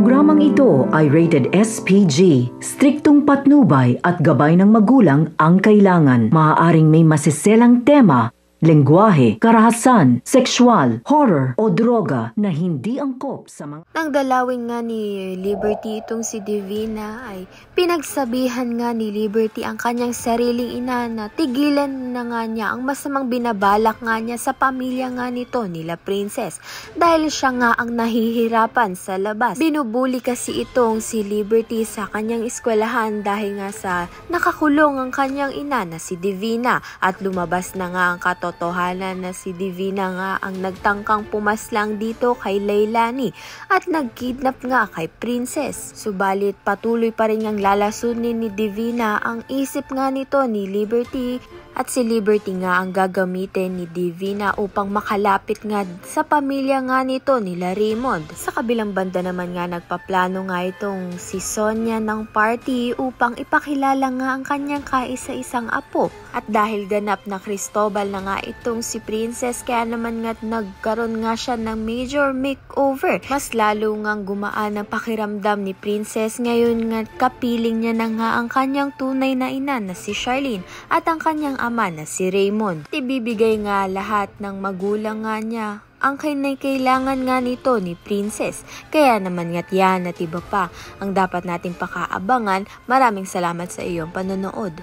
programang ito ay rated SPG. Striktong patnubay at gabay ng magulang ang kailangan. Maaaring may masiselang tema, lengguwahe, karahasan, sexual, horror o droga na hindi angkop sa mga... Nang dalawin nga ni Liberty itong si Divina ay pinagsabihan nga ni Liberty ang kanyang sariling ina na tigilan na nga niya ang masamang binabalak nga niya sa pamilya nga nito nila Princess dahil siya nga ang nahihirapan sa labas. Binubuli kasi itong si Liberty sa kanyang eskwelahan dahil nga sa nakakulong ang kanyang ina na si Divina at lumabas na nga ang katotohanan na si Divina nga ang nagtangkang pumaslang dito kay Leilani at nagkidnap nga kay Princess. Subalit patuloy pa rin ang lalasunin ni Divina ang isip nga nito ni Liberty at si Liberty nga ang gagamitin ni Divina upang makalapit nga sa pamilya nga nito nila Raymond. Sa kabilang banda naman nga nagpaplano nga itong si Sonia ng party upang ipakilala nga ang kanyang kaisa-isang apo. At dahil ganap na Cristobal na nga itong si Princess kaya naman nga nagkaroon nga siya ng major makeover. Mas lalo nga gumaan ang pakiramdam ni Princess ngayon nga kapiling niya na nga ang kanyang tunay na ina na si Charlene at ang kanyang ama na si Raymond. Ibibigay nga lahat ng magulang nga niya ang kailangan nga nito ni Princess. Kaya naman nga't yan at iba pa ang dapat nating pakaabangan. Maraming salamat sa iyong panonood.